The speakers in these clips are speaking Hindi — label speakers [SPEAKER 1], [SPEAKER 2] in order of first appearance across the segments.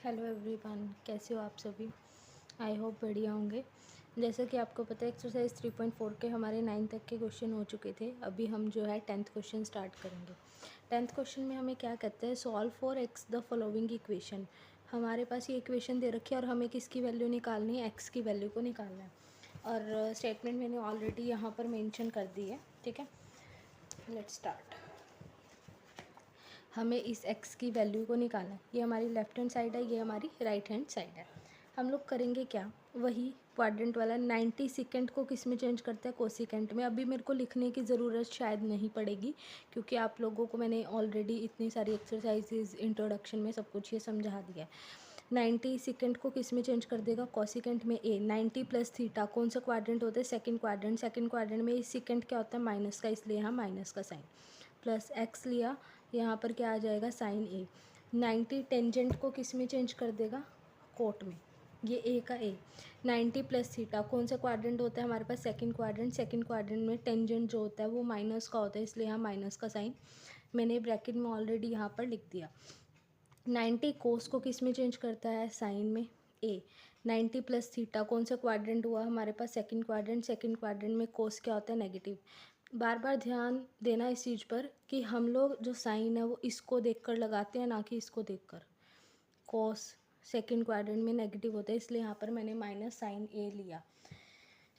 [SPEAKER 1] हेलो एवरीवन, कैसे हो आप सभी। आई होप बढ़िया होंगे। जैसा कि आपको पता है एक्सरसाइज 3.4 के हमारे 9 तक के क्वेश्चन हो चुके थे। अभी हम जो है 10th क्वेश्चन स्टार्ट करेंगे। 10th क्वेश्चन में हमें क्या कहते हैं, solve for x the following equation. हमारे पास ये इक्वेशन दे रखी है और हमें किसकी वैल्यू निकालनी है, एक्स की वैल्यू को निकालना है। और स्टेटमेंट मैंने ऑलरेडी यहाँ पर मेंशन कर दी है। ठीक है, लेट्स स्टार्ट। हमें इस x की वैल्यू को निकालना है। ये हमारी लेफ्ट हैंड साइड है, ये हमारी राइट हैंड साइड है। हम लोग करेंगे क्या, वही क्वाड्रेंट वाला 90 सेकेंड को किस में चेंज करते हैं, कोसिकेंट में। अभी मेरे को लिखने की ज़रूरत शायद नहीं पड़ेगी क्योंकि आप लोगों को मैंने ऑलरेडी इतनी सारी एक्सरसाइजेज इंट्रोडक्शन में सब कुछ ये समझा दिया है। 90 सेकेंड को किस में चेंज कर देगा, कोसिकेंट में। ए 90 प्लस थीटा कौन सा क्वाड्रेंट होता है, सेकंड क्वाड्रेंट। सेकंड क्वाड्रेंट में सेकेंड क्या होता है, माइनस का, इसलिए यहाँ माइनस का साइन। प्लस एक्स लिया, यहाँ पर क्या आ जाएगा, साइन ए। 90 टेंजेंट को किस में चेंज कर देगा, कोट में। ये ए का ए। 90 प्लस थीटा कौन सा क्वाड्रेंट होता है हमारे पास, सेकंड क्वाड्रेंट। सेकंड क्वाड्रेंट में टेंजेंट जो होता है वो माइनस का होता है, इसलिए यहाँ माइनस का साइन मैंने ब्रैकेट में ऑलरेडी यहाँ पर लिख दिया। 90 कोस को किस में चेंज करता है, साइन में, ए। 90 प्लस थीटा कौन सा क्वाड्रेंट हुआ हमारे पास, सेकंड क्वाड्रेंट। सेकंड क्वाड्रेंट में कोस क्या होता है, नेगेटिव। बार बार ध्यान देना इस चीज़ पर कि हम लोग जो साइन है वो इसको देखकर लगाते हैं, ना कि इसको देखकर। कोस सेकंड क्वाड्रेंट में नेगेटिव होता है, इसलिए यहाँ पर मैंने माइनस साइन ए लिया।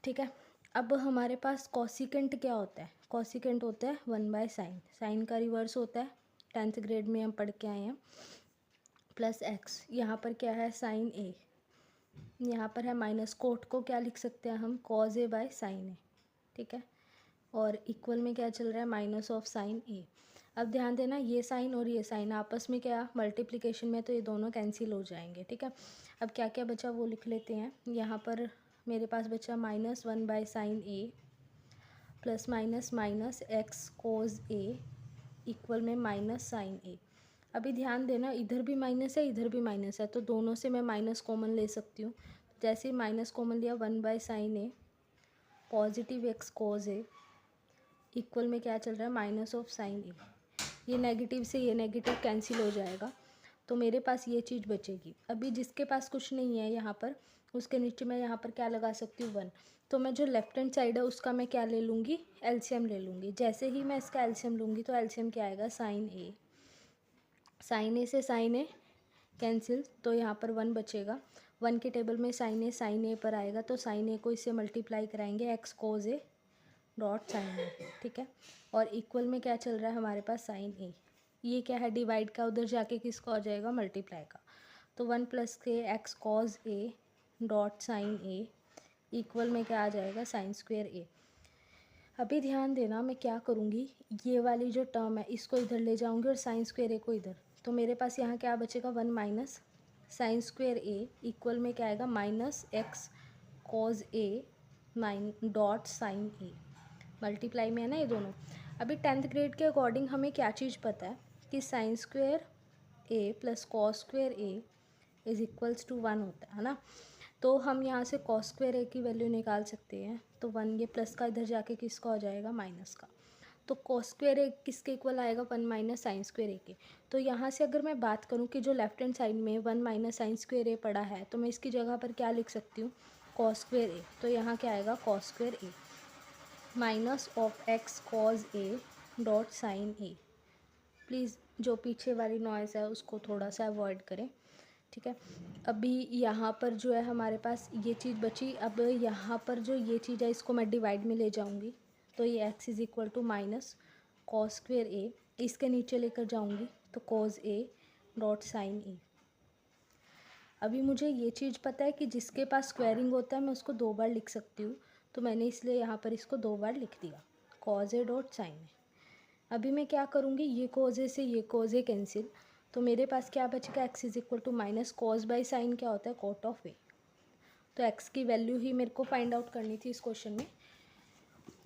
[SPEAKER 1] ठीक है, अब हमारे पास कॉसिकेंट क्या होता है, कॉसिकेंट होता है 1/साइन। साइन का रिवर्स होता है, 10th ग्रेड में हम पढ़ के आए हैं। प्लस एक्स, यहाँ पर क्या है, साइन ए। यहाँ पर है माइनस, कोट को क्या लिख सकते हैं हम, cause A by sine A. ठीक है, और इक्वल में क्या चल रहा है, माइनस ऑफ साइन ए। अब ध्यान देना, ये साइन और ये साइन आपस में क्या, मल्टीप्लिकेशन में, तो ये दोनों कैंसिल हो जाएंगे। ठीक है, अब क्या क्या बचा वो लिख लेते हैं। यहाँ पर मेरे पास बचा -1/साइन ए plus minus minus x cos ए इक्वल में माइनस साइन ए। अभी ध्यान देना, इधर भी माइनस है, इधर भी माइनस है, तो दोनों से मैं माइनस कॉमन ले सकती हूँ। जैसे ही माइनस कॉमन लिया, 1/साइन ए पॉजिटिव एक्स कोज ए इक्वल में क्या चल रहा है, माइनस ऑफ साइन ए। ये नेगेटिव से ये नेगेटिव कैंसिल हो जाएगा, तो मेरे पास ये चीज़ बचेगी। अभी जिसके पास कुछ नहीं है यहाँ पर, उसके नीचे मैं यहाँ पर क्या लगा सकती हूँ, 1। तो मैं जो लेफ्ट हैंड साइड है उसका मैं क्या ले लूँगी, एलसीएम ले लूँगी। जैसे ही मैं इसका एलसीएम लूँगी तो एलसीएम क्या आएगा, साइन ए। साइन ए से साइन ए कैंसिल, तो यहाँ पर 1 बचेगा। 1 के टेबल में साइन ए पर आएगा, तो साइन ए को इससे मल्टीप्लाई कराएंगे, x cos A dot sine A. ठीक है, और इक्वल में क्या चल रहा है हमारे पास, साइन ए। ये क्या है, डिवाइड का, उधर जाके किसका हो जाएगा, मल्टीप्लाई का। तो 1 प्लस के x cos A dot sine A equal में क्या आ जाएगा, साइन स्क्वेयर ए। अभी ध्यान देना, मैं क्या करूँगी, ये वाली जो टर्म है इसको इधर ले जाऊँगी और साइन स्क्वेयर ए को इधर। तो मेरे पास यहाँ क्या बचेगा, 1 minus sine square A equal में क्या आएगा, minus x cos A dot sine A. Multiply में है ना ये दोनों। अभी 10th ग्रेड के अकॉर्डिंग हमें क्या चीज़ पता है कि sine square A plus cos square A is equals to 1 होता है ना। तो हम यहाँ से कॉस स्क्वेयर ए की वैल्यू निकाल सकते हैं। तो 1, ये प्लस का इधर जाके किसका हो जाएगा, माइनस का। तो कॉस स्क्वेयर ए किसके इक्वल आएगा, 1 माइनस साइन स्क्वेयर ए के। तो यहाँ से अगर मैं बात करूँ कि जो लेफ्ट हैंड साइड में 1 माइनस साइन स्क्वेयर ए पड़ा है, तो मैं इसकी जगह पर क्या लिख सकती हूँ, कॉस स्क्वेयर ए। तो यहाँ क्या आएगा, cos square A minus of x cos A dot sine A. Please जो पीछे वाली नॉइज़ है उसको थोड़ा सा अवॉइड करें। ठीक है, अभी यहाँ पर जो है हमारे पास ये चीज़ बची। अब यहाँ पर जो ये चीज़ है इसको मैं डिवाइड में ले जाऊँगी, तो ये x is equal to minus cos square A, इसके नीचे लेकर जाऊँगी तो cos A dot sine A. अभी मुझे ये चीज़ पता है कि जिसके पास स्क्वायरिंग होता है मैं उसको 2 बार लिख सकती हूँ, तो मैंने इसलिए यहाँ पर इसको 2 बार लिख दिया, cause A dot sine A. अभी मैं क्या करूँगी, ये कॉज ए से ये कॉज ए कैंसिल, तो मेरे पास क्या बचेगा, x is equal to minus cos by sine क्या होता है, कॉट ऑफ ए। तो एक्स की वैल्यू ही मेरे को फाइंड आउट करनी थी इस क्वेश्चन में,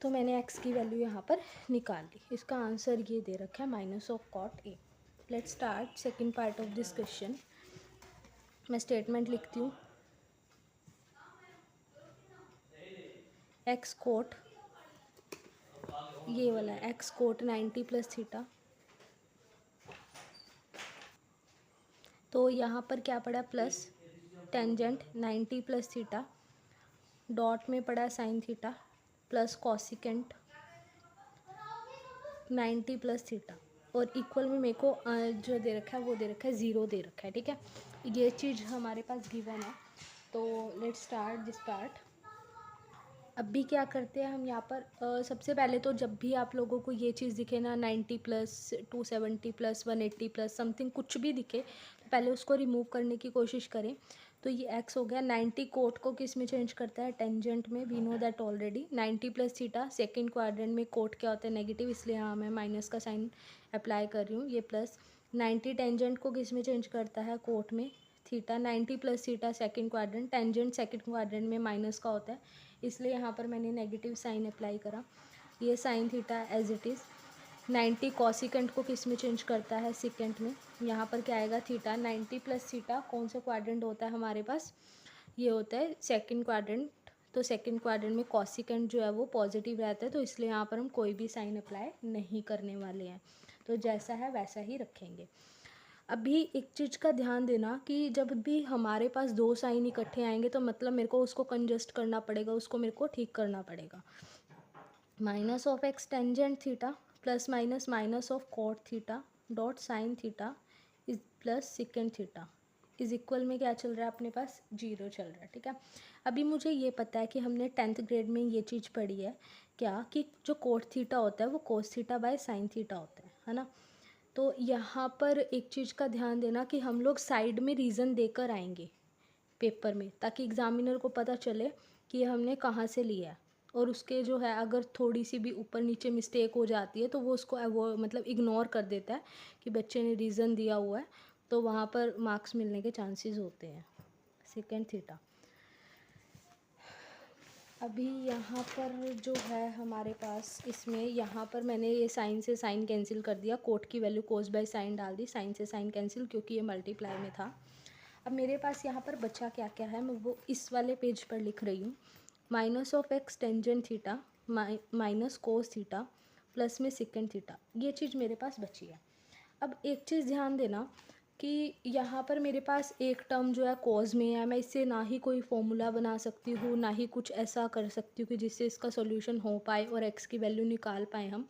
[SPEAKER 1] तो मैंने एक्स की वैल्यू यहाँ पर निकाल ली। इसका आंसर ये दे रखा है, minus of cot A. Let's start second part of this question. मैं स्टेटमेंट लिखती हूँ, एक्स कोट, ये वाला एक्स कोट 90 प्लस थीटा। तो यहाँ पर क्या पड़ा plus tangent 90 plus theta, dot में पड़ा sine theta plus cosecant 90 plus theta, और इक्वल में मेरे को जो दे रखा है वो दे रखा है 0 दे रखा है। ठीक है, ये चीज़ हमारे पास गिवन है। तो लेट्स स्टार्ट दिस पार्ट। अब भी क्या करते हैं हम यहाँ पर सबसे पहले तो जब भी आप लोगों को ये चीज़ दिखे ना 90 प्लस 270 प्लस 180 प्लस समथिंग कुछ भी दिखे तो पहले उसको रिमूव करने की कोशिश करें। तो ये x हो गया। 90 कोट को किस में चेंज करता है, टेंजेंट में, we know that already. 90 plus theta, second quadrant में कोट क्या होता है, नेगेटिव, इसलिए हाँ मैं माइनस का साइन अप्लाई कर रही हूँ। ये प्लस 90 टेंजेंट को किस में चेंज करता है, कोट में, theta. 90 plus theta second quadrant, tangent second quadrant में माइनस का होता है, इसलिए यहाँ पर मैंने नेगेटिव साइन अप्लाई करा। ये sine theta as it is. 90 cosecant को किस में चेंज करता है, सेकेंड में, यहाँ पर क्या आएगा, थीटा। 90 प्लस थीटा कौन सा क्वाड्रेंट होता है हमारे पास, ये होता है सेकेंड क्वाड्रेंट। तो सेकेंड क्वाड्रेंट में कॉसिकेंट जो है वो पॉजिटिव रहता है, तो इसलिए यहाँ पर हम कोई भी साइन अप्लाई नहीं करने वाले हैं, तो जैसा है वैसा ही रखेंगे। अभी एक चीज़ का ध्यान देना कि जब भी हमारे पास दो साइन इकट्ठे आएंगे तो मतलब मेरे को उसको कंजस्ट करना पड़ेगा, उसको मेरे को ठीक करना पड़ेगा। Minus of x tangent theta plus minus minus of cot theta dot sine theta is plus second theta is equal में क्या चल रहा है अपने पास, 0 चल रहा है। ठीक है, अभी मुझे ये पता है कि हमने 10th ग्रेड में ये चीज़ पढ़ी है क्या, कि जो कोट थीटा होता है वो cos theta by sine theta होता है ना। तो यहाँ पर एक चीज़ का ध्यान देना कि हम लोग साइड में रीज़न देकर आएंगे पेपर में, ताकि एग्ज़ामिनर को पता चले कि ये हमने कहाँ से लिया है, और उसके जो है अगर थोड़ी सी भी ऊपर नीचे मिस्टेक हो जाती है तो वो उसको वो मतलब इग्नोर कर देता है कि बच्चे ने रीज़न दिया हुआ है, तो वहाँ पर मार्क्स मिलने के चांसेस होते हैं। Second theta. अभी यहाँ पर जो है हमारे पास, इसमें यहाँ पर मैंने ये साइन से साइन कैंसिल कर दिया, कोट की वैल्यू कोस बाय साइन डाल दी, साइन से साइन कैंसिल क्योंकि ये मल्टीप्लाई में था। अब मेरे पास यहाँ पर बचा क्या क्या है, मैं वो इस वाले पेज पर लिख रही हूँ। Minus of x tangent theta minus cos theta plus में सेकेंड थीटा, ये चीज़ मेरे पास बची है। अब एक चीज़ ध्यान देना कि यहाँ पर मेरे पास एक टर्म जो है कॉज में है, मैं इससे ना ही कोई फॉर्मूला बना सकती हूँ ना ही कुछ ऐसा कर सकती हूँ कि जिससे इसका सॉल्यूशन हो पाए और एक्स की वैल्यू निकाल पाए हम।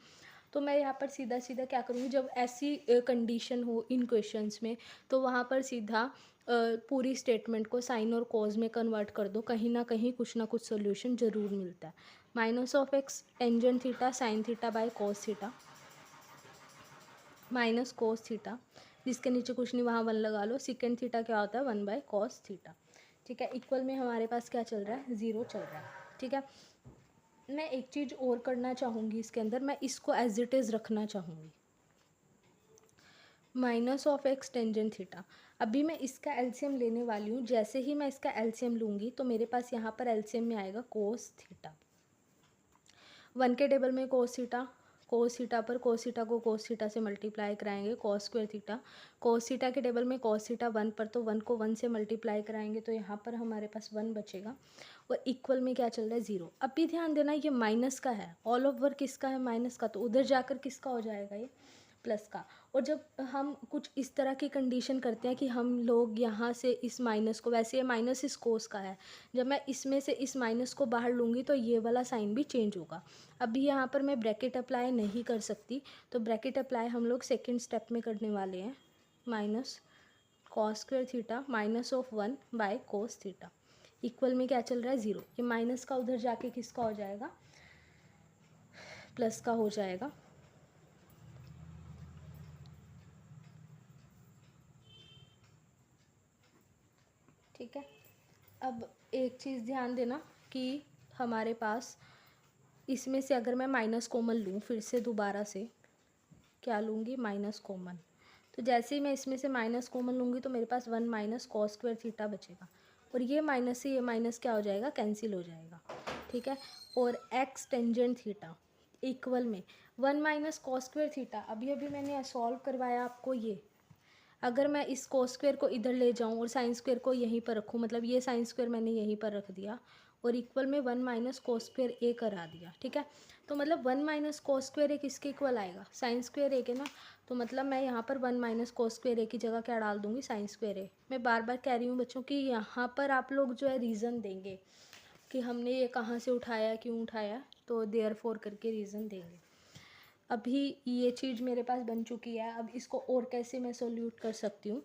[SPEAKER 1] तो मैं यहाँ पर सीधा सीधा क्या करूँगी, जब ऐसी कंडीशन हो इन क्वेश्चंस में तो वहाँ पर सीधा पूरी स्टेटमेंट को साइन और कॉज में कन्वर्ट कर दो, कहीं ना कुछ सोल्यूशन ज़रूर मिलता है। Minus of x tangent theta sine theta by cos theta minus cos theta, जिसके नीचे कुछ नहीं वहाँ 1 लगा लो, सेकेंड थीटा क्या होता है 1 बाय कॉस थीटा। ठीक है, इक्वल में हमारे पास क्या चल रहा है, 0 चल रहा है। ठीक है, मैं एक चीज़ और करना चाहूँगी इसके अंदर, मैं इसको एज इट इज़ रखना चाहूँगी, minus of x tangent theta. अभी मैं इसका एलसीएम लेने वाली हूँ, जैसे ही मैं इसका एलसीएम लूँगी तो मेरे पास यहाँ पर एलसीएम में आएगा कोस थीटा। 1 के टेबल में कोस थीटा, कोस थीटा पर कोस थीटा को कोस थीटा से मल्टीप्लाई कराएंगे, cos square theta. Cos theta के टेबल में कोस थीटा 1 पर, तो 1 को 1 से मल्टीप्लाई कराएंगे तो यहाँ पर हमारे पास 1 बचेगा, और इक्वल में क्या चल रहा है 0। अब भी ध्यान देना ये माइनस का है, ऑल ओवर किसका है, माइनस का, तो उधर जाकर किसका हो जाएगा, ये प्लस का। और जब हम कुछ इस तरह की कंडीशन करते हैं कि हम लोग यहाँ से इस माइनस को, वैसे ये माइनस इस कोस का है, जब मैं इसमें से इस माइनस को बाहर लूँगी तो ये वाला साइन भी चेंज होगा। अभी यहाँ पर मैं ब्रैकेट अप्लाई नहीं कर सकती, तो ब्रैकेट अप्लाई हम लोग सेकेंड स्टेप में करने वाले हैं। Minus cos square theta minus of 1 bye cos theta, equal में क्या चल रहा है 0। ये माइनस का उधर जाके किसका हो जाएगा, प्लस का हो जाएगा। ठीक है, अब एक चीज़ ध्यान देना कि हमारे पास इसमें से अगर मैं माइनस कॉमन लूँ, फिर से दोबारा से क्या लूँगी, माइनस कॉमन, तो जैसे ही मैं इसमें से माइनस कॉमन लूँगी तो मेरे पास 1 माइनस कॉस स्क्वायर थीटा बचेगा, और ये माइनस से ये माइनस क्या हो जाएगा, कैंसिल हो जाएगा। ठीक है, और एक्स टेंजेंट थीटा इक्वल में 1 माइनस कॉस स्क्वायर थीटा, अभी अभी मैंने सॉल्व करवाया आपको ये। अगर मैं इस कोस स्क्वायर को इधर ले जाऊँ और साइन स्क्वायर को यहीं पर रखूँ, मतलब ये साइन स्क्वायर मैंने यहीं पर रख दिया और इक्वल में 1 माइनस कोस स्क्वायर ए करा दिया, ठीक है। तो मतलब 1 माइनस कोस स्क्वायर ए किसके इक्वल आएगा, साइन स्क्वायर ए के ना। तो मतलब मैं यहाँ पर 1 माइनस कोस स्क्वायर ए की जगह क्या डाल दूँगी, साइन स्क्वायर ए। मैं बार बार कह रही हूँ बच्चों कि यहाँ पर आप लोग जो है रीज़न देंगे कि हमने ये कहाँ से उठाया, क्यों उठाया, तो देयरफॉर करके रीज़न देंगे। अभी ये चीज़ मेरे पास बन चुकी है। अब इसको और कैसे मैं सोल्यूट कर सकती हूँ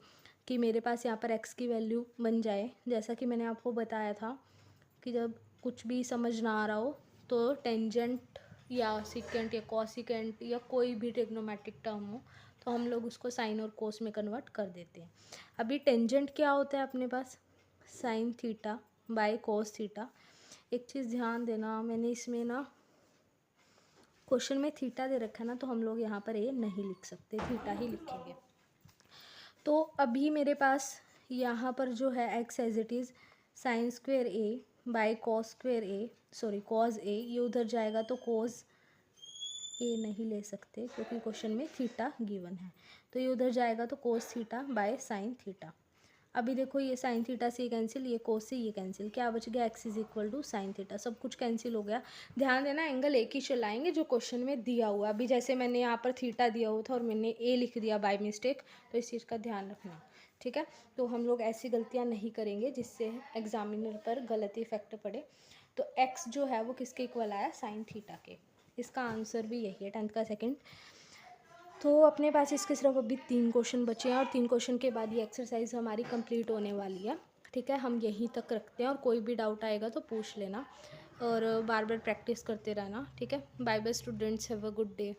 [SPEAKER 1] कि मेरे पास यहाँ पर x की वैल्यू बन जाए। जैसा कि मैंने आपको बताया था कि जब कुछ भी समझ ना आ रहा हो तो टेंजेंट या सिकेंट या कॉसिकेंट या कोई भी ट्रिग्नोमेट्रिक टर्म हो तो हम लोग उसको साइन और कोस में कन्वर्ट कर देते हैं। अभी टेंजेंट क्या होता है अपने पास, sine theta by cos theta. एक चीज़ ध्यान देना, मैंने इसमें ना क्वेश्चन में थीटा दे रखा है ना, तो हम लोग यहाँ पर ए नहीं लिख सकते, थीटा ही लिखेंगे। तो अभी मेरे पास यहाँ पर जो है x as it is sine square A by cos square A, sorry cos A, ये उधर जाएगा तो कॉस ए नहीं ले सकते क्योंकि क्वेश्चन में थीटा गिवन है। तो ये उधर जाएगा तो cos theta by sine theta. अभी देखो ये साइन थीटा से ये कैंसिल, ये कोस से ये कैंसिल, क्या बच गया, x is equal to sine theta. सब कुछ कैंसिल हो गया। ध्यान देना एंगल एक ही चलाएंगे जो क्वेश्चन में दिया हुआ। अभी जैसे मैंने यहाँ पर थीटा दिया हुआ था और मैंने ए लिख दिया बाय मिस्टेक, तो इस चीज़ का ध्यान रखना, ठीक है। तो हम लोग ऐसी गलतियाँ नहीं करेंगे जिससे एग्जामिनर पर गलत इफेक्ट पड़े। तो एक्स जो है वो किसके इक्वल आया, साइन थीटा के। इसका आंसर भी यही है, 10th का सेकंड। तो अपने पास इसके सिर्फ अभी 3 क्वेश्चन बचे हैं और 3 क्वेश्चन के बाद ये एक्सरसाइज हमारी कंप्लीट होने वाली है, ठीक है। हम यहीं तक रखते हैं और कोई भी डाउट आएगा तो पूछ लेना और बार बार प्रैक्टिस करते रहना, ठीक है। Bye bye students, have a good day.